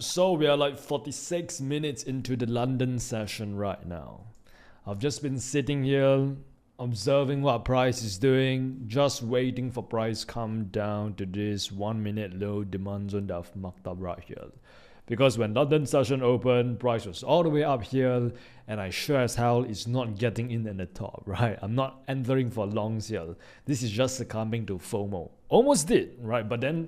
So we are like 46 minutes into the London session right now. I've just been sitting here observing what price is doing, just waiting for price come down to this 1 minute low demand zone that I've marked up right here. Because when London session opened, price was all the way up here, and I sure as hell is not getting in at the top, right? I'm not entering for longs here. This is just succumbing to FOMO. Almost did, right? But then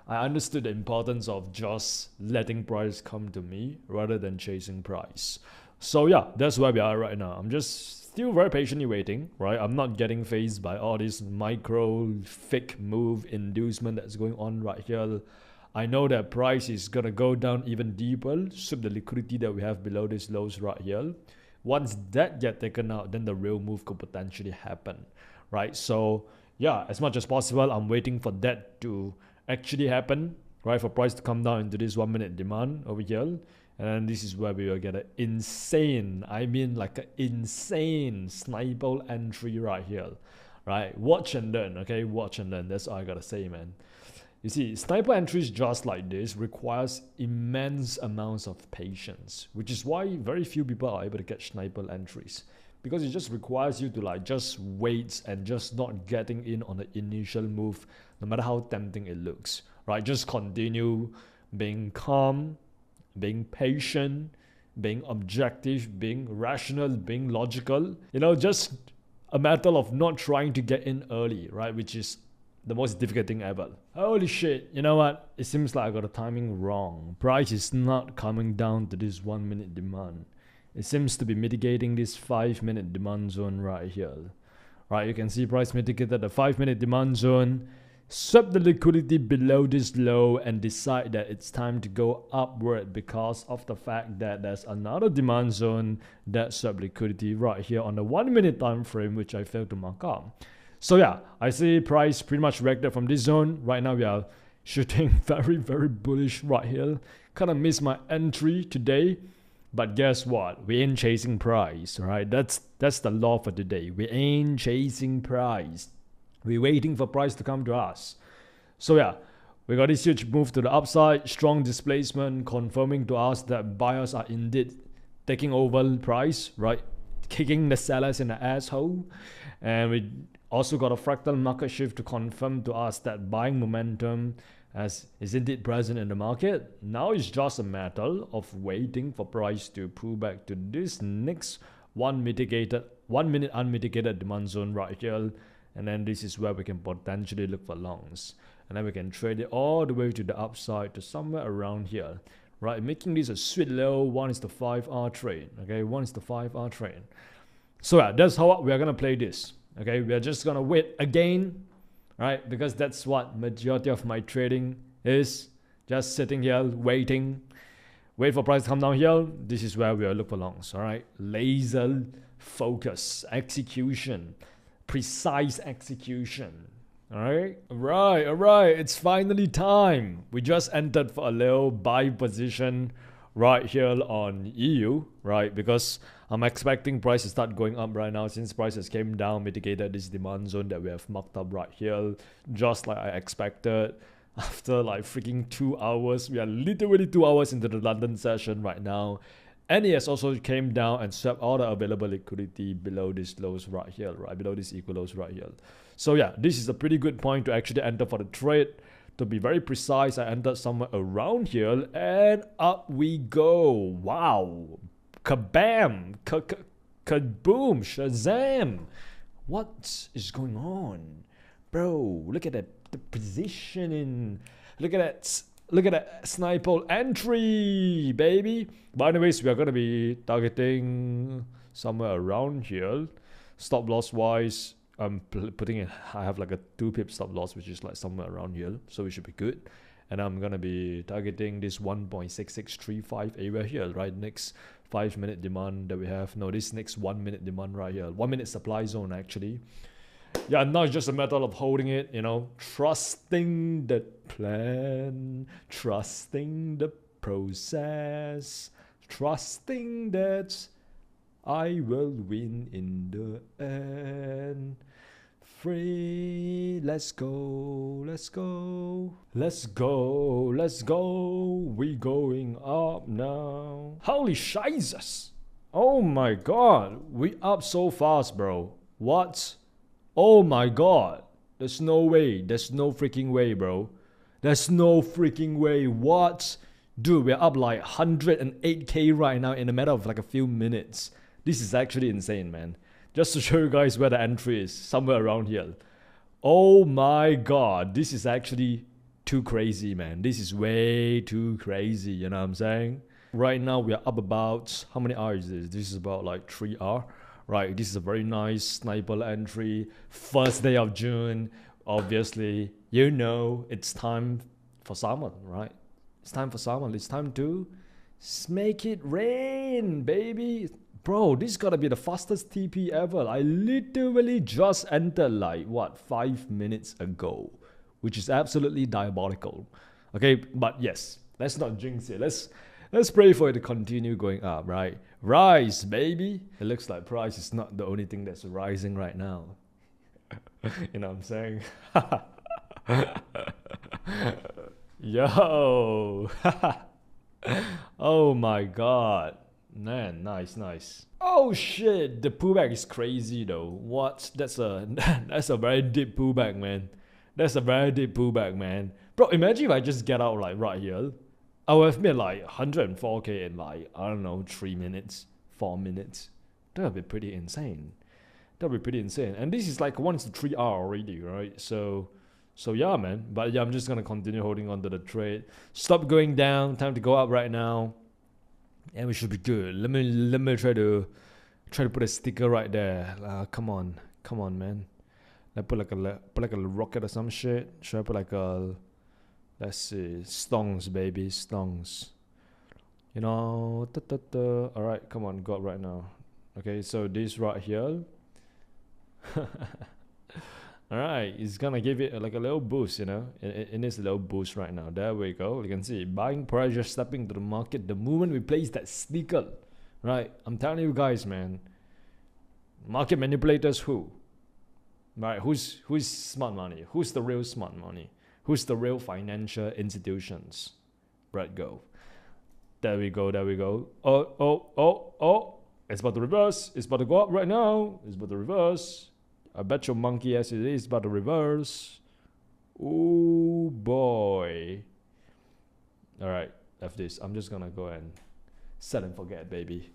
I understood the importance of just letting price come to me rather than chasing price. So yeah, that's where we are right now. I'm just still very patiently waiting, right? I'm not getting phased by all this micro fake move inducement that's going on right here. I know that price is gonna go down even deeper, sweep the liquidity that we have below these lows right here. Once that get taken out, then the real move could potentially happen, right? So yeah, as much as possible, I'm waiting for that to actually happen, right? For price to come down into this 1 minute demand over here. And then this is where we will get an insane, I mean like an insane sniper entry right here, right? Watch and learn, okay? Watch and learn. That's all I gotta say, man. You see, sniper entries just like this requires immense amounts of patience, which is why very few people are able to catch sniper entries. Because it just requires you to like just wait and just not getting in on the initial move, no matter how tempting it looks, right? Just continue being calm, being patient, being objective, being rational, being logical. Just a matter of not trying to get in early, right? Which is the most difficult thing ever. Holy shit, you know what? It seems like I got the timing wrong. Price is not coming down to this 1 minute demand. It seems to be mitigating this 5 minute demand zone right here. Right, you can see price mitigated the 5 minute demand zone, swept the liquidity below this low and decide that it's time to go upward because of the fact that there's another demand zone that swept liquidity right here on the 1 minute time frame, which I failed to mark up. So yeah, I see price pretty much reacted from this zone. Right now we are shooting very, very bullish right here. Kind of missed my entry today. But guess what? We ain't chasing price, right? That's the law for today. We ain't chasing price. We're waiting for price to come to us. So yeah, we got this huge move to the upside, strong displacement, confirming to us that buyers are indeed taking over price, right? Kicking the sellers in the asshole. And we also got a fractal market shift to confirm to us that buying momentum is indeed present in the market. Now it's just a matter of waiting for price to pull back to this next 1 minute unmitigated demand zone right here. And then this is where we can potentially look for longs. And then we can trade it all the way to the upside to somewhere around here. Right, making this a sweet low 1:5 hour trade. Okay, 1:5 hour trade. So yeah, that's how we are gonna play this. Okay, we are just gonna wait again, right? Because that's what majority of my trading is. Just sitting here waiting, wait for price to come down here. This is where we will look for longs. All right, laser focus, execution, precise execution. All right. It's finally time. We just entered for a little buy position right here on EU, right? Because I'm expecting price to start going up right now since prices came down, mitigated this demand zone that we have marked up right here, just like I expected. After like freaking 2 hours, we are literally 2 hours into the London session right now. And it has also came down and swept all the available liquidity below these lows right here, right? Below these equal lows right here. So yeah, this is a pretty good point to actually enter for the trade. To be very precise, I entered somewhere around here and up we go. Wow. Kabam. Kaboom. Shazam. What is going on? Bro, look at that. The positioning. Look at that sniper entry, baby. But anyways, we are going to be targeting somewhere around here. Stop loss wise, I'm putting in, I have like a 2 pip stop loss, which is like somewhere around here. So we should be good. And I'm going to be targeting this 1.6635 area here, right? Next 5 minute demand that we have. No, this next 1 minute demand right here. 1 minute supply zone actually. Yeah, now it's just a matter of holding it, trusting the plan, trusting the process, trusting that I will win in the end. free. Let's go, let's go. Let's go, let's go. We going up now. Holy shizzes. Oh my god. We up so fast, bro. What? Oh my god. There's no way. There's no freaking way, bro. There's no freaking way. What? Dude, we're up like 108k right now in a matter of like a few minutes. This is actually insane, man. Just to show you guys where the entry is, somewhere around here. Oh my god, this is actually too crazy, man. This is way too crazy, you know what I'm saying? Right now, we are up about, how many hours is this? This is about like 3 hours. Right, this is a very nice sniper entry. First day of June, obviously, you know, it's time for salmon, right? It's time for salmon. It's time to make it rain, baby. Bro, this gotta be the fastest TP ever. I literally just entered like, what, 5 minutes ago, which is absolutely diabolical. Okay, but yes, let's not jinx it. Let's pray for it to continue going up, right? Rise, baby. It looks like price is not the only thing that's rising right now. You know what I'm saying? Yo. Oh my god. Man, nice. Oh shit, the pullback is crazy though. What? That's a very deep pullback, man. That's a very deep pullback, man. Bro, imagine if I just get out like right here. I would have made like 104k in like, I don't know, 3 minutes, 4 minutes. That would be pretty insane. That would be pretty insane. And this is like 1 to 3 hour already, right? So yeah, man. But yeah, I'm just gonna continue holding on to the trade. Stop going down. Time to go up right now. And we should be good. Let me try to put a sticker right there. Come on, man. Let's put like a rocket or some shit. Should I put like a, let's see, stongs, baby, stongs. You know, all right, come on, go up right now. Okay, so this right here. All right, it's gonna give it like a little boost, you know. It needs a little boost right now. There we go. You can see buying pressure stepping to the market the moment we place that sticker. Right, I'm telling you guys, man. Market manipulators, who? Right, who's smart money? Who's the real smart money? Who's the real financial institutions? Brett, go. There we go. Oh. It's about to reverse. It's about to go up right now. It's about to reverse. I bet your monkey ass it is about to reverse. Oh boy. Alright, F this. I'm just gonna go and set and forget, baby.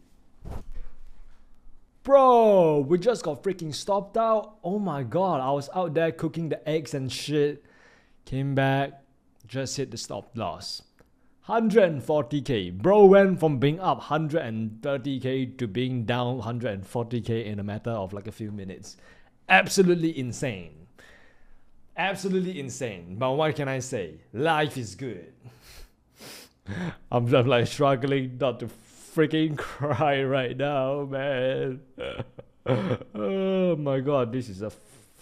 Bro, we just got freaking stopped out. Oh my god, I was out there cooking the eggs and shit. Came back, just hit the stop loss. 140k. Bro went from being up 130k to being down 140k in a matter of like a few minutes. Absolutely insane. Absolutely insane. But what can I say? Life is good. I'm just like struggling not to freaking cry right now, man. Oh my god, this is a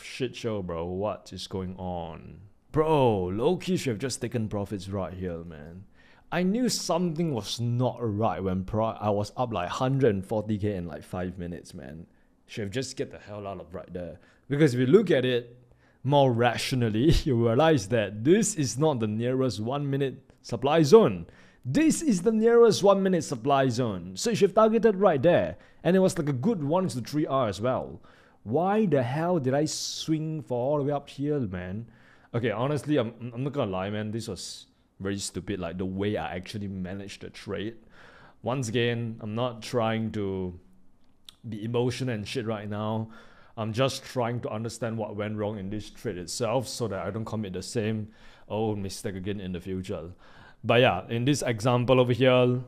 shit show, bro. What is going on? Bro, low-key should have just taken profits right here, man. I knew something was not right when I was up like 140k in like 5 minutes, man. Should have just get the hell out of right there. Because if you look at it more rationally, you realize that this is not the nearest 1 minute supply zone. This is the nearest 1 minute supply zone. So you should have targeted right there. And it was like a good 1 to 3 hour as well. Why the hell did I swing for all the way up here, man? Okay, honestly, I'm not gonna lie, man. This was very stupid, like the way I actually managed the trade. Once again, I'm not trying to be emotional and shit right now. I'm just trying to understand what went wrong in this trade itself so that I don't commit the same old mistake again in the future. But yeah, in this example over here,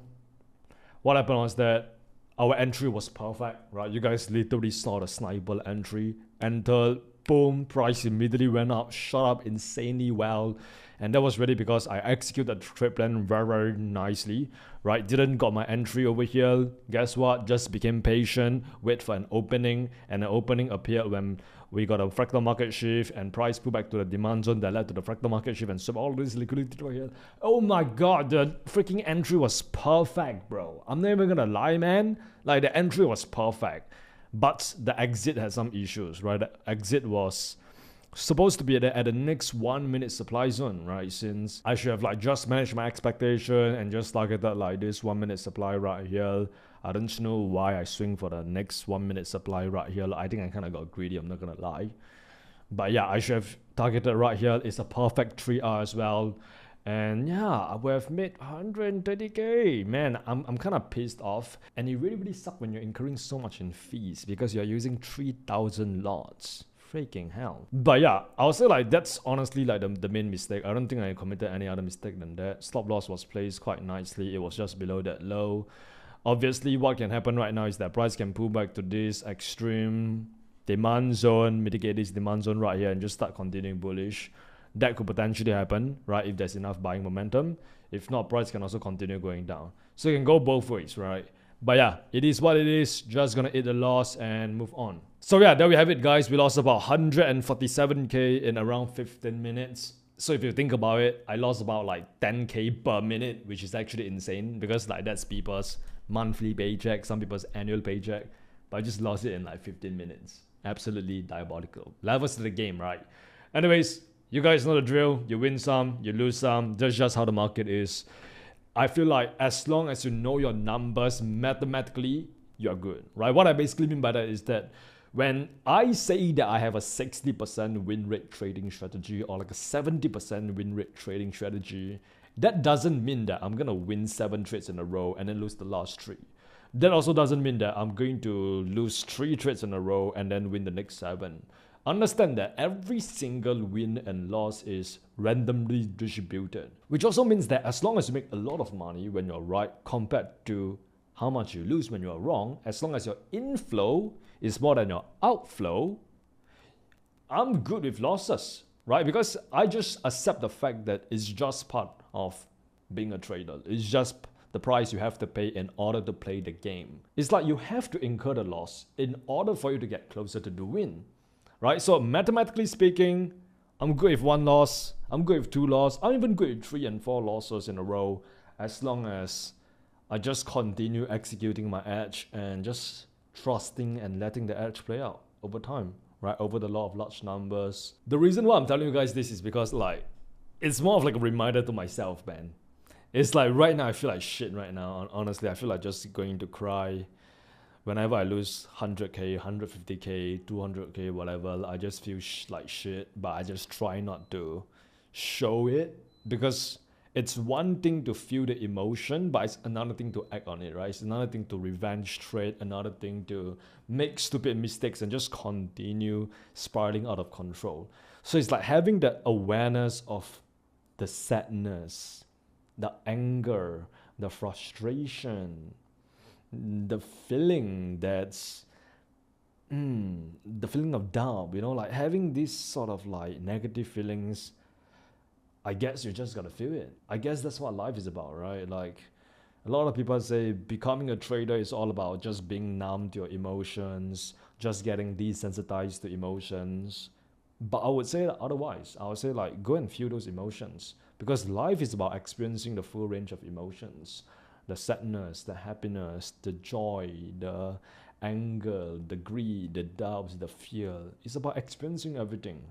what happened was that our entry was perfect, right? You guys literally saw the sniper entry. Entered, boom, price immediately went up, shot up insanely well. And that was really because I executed the trade plan very nicely, right? Didn't got my entry over here. Guess what? Just became patient, wait for an opening, and an opening appeared when we got a fractal market shift and price pulled back to the demand zone that led to the fractal market shift and swept all this liquidity right here. Oh my god, the freaking entry was perfect, bro. I'm not even gonna lie, man. Like, the entry was perfect. But the exit had some issues, right? The exit was supposed to be at the next 1 minute supply zone, right? Since I should have like just managed my expectation and just targeted like this 1 minute supply right here. I don't know why I swing for the next 1 minute supply right here. I think I kind of got greedy, I'm not gonna lie. But yeah, I should have targeted right here. It's a perfect 3R as well. And yeah, we have made 130k. Man, I'm kind of pissed off. And it really sucks when you're incurring so much in fees because you're using 3,000 lots. Freaking hell. But yeah, I'll say like that's honestly like the main mistake. I don't think I committed any other mistake than that. Stop loss was placed quite nicely. It was just below that low. Obviously, what can happen right now is that price can pull back to this extreme demand zone, mitigate this demand zone right here and just start continuing bullish. That could potentially happen, right? If there's enough buying momentum. If not, price can also continue going down. So it can go both ways, right? But yeah, it is what it is. Just gonna eat the loss and move on. So yeah, there we have it, guys. We lost about 147k in around 15 minutes. So if you think about it, I lost about like 10k per minute, which is actually insane because like that's people's monthly paycheck, some people's annual paycheck. But I just lost it in like 15 minutes. Absolutely diabolical. Levels to the game, right? Anyways, you guys know the drill. You win some, you lose some. That's just how the market is. I feel like as long as you know your numbers mathematically, you're good, right? What I basically mean by that is that when I say that I have a 60% win rate trading strategy or like a 70% win rate trading strategy, that doesn't mean that I'm going to win 7 trades in a row and then lose the last 3. That also doesn't mean that I'm going to lose 3 trades in a row and then win the next 7. Understand that every single win and loss is randomly distributed, which also means that as long as you make a lot of money when you're right compared to how much you lose when you're wrong, as long as your inflow is more than your outflow, I'm good with losses, right? Because I just accept the fact that it's just part of being a trader. It's just the price you have to pay in order to play the game. It's like you have to incur the loss in order for you to get closer to the win. Right, so mathematically speaking, I'm good with 1 loss, I'm good with 2 losses, I'm even good with 3 and 4 losses in a row, as long as I just continue executing my edge and just trusting and letting the edge play out over time, right, over the law of large numbers. The reason why I'm telling you guys this is because like, it's more of like a reminder to myself, man. It's like right now I feel like shit right now, honestly, I feel like just going to cry. Whenever I lose 100k, 150k, 200k, whatever, I just feel like shit, but I just try not to show it because it's one thing to feel the emotion, but it's another thing to act on it, right? It's another thing to revenge trade, another thing to make stupid mistakes and just continue spiraling out of control. So it's like having that awareness of the sadness, the anger, the frustration, the feeling that's the feeling of doubt, you know, like having these sort of like negative feelings. I guess you just gotta feel it. I guess that's what life is about, right? Like a lot of people say becoming a trader is all about just being numb to your emotions, just getting desensitized to emotions. But I would say that otherwise. I would say like go and feel those emotions because life is about experiencing the full range of emotions. The sadness, the happiness, the joy, the anger, the greed, the doubts, the fear. It's about experiencing everything.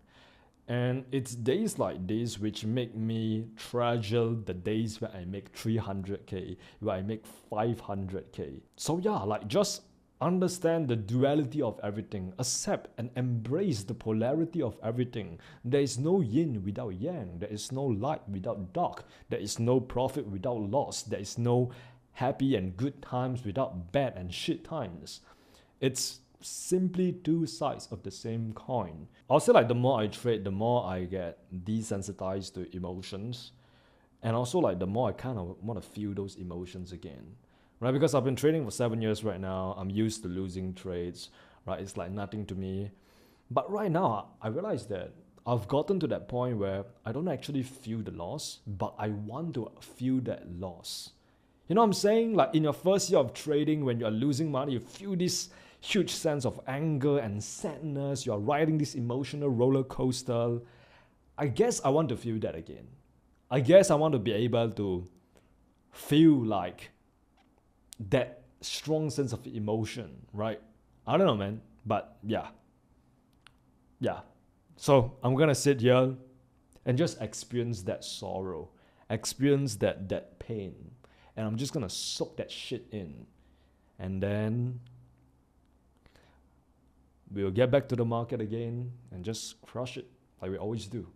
And it's days like this which make me treasure the days where I make 300k, where I make 500k. So yeah, like just understand the duality of everything, accept and embrace the polarity of everything. There is no yin without yang, there is no light without dark, there is no profit without loss, there is no happy and good times without bad and shit times. It's simply 2 sides of the same coin. I'll say like the more I trade, the more I get desensitized to emotions, and also like the more I kind of want to feel those emotions again. Right, because I've been trading for 7 years right now. I'm used to losing trades, right? It's like nothing to me. But right now, I realize that I've gotten to that point where I don't actually feel the loss, but I want to feel that loss. You know what I'm saying? Like in your first year of trading, when you're losing money, you feel this huge sense of anger and sadness. You're riding this emotional roller coaster. I guess I want to feel that again. I guess I want to be able to feel like that strong sense of emotion, right? I don't know, man, but yeah, So I'm gonna sit here and just experience that sorrow, experience that pain, and I'm just gonna soak that shit in, and then we'll get back to the market again and just crush it like we always do.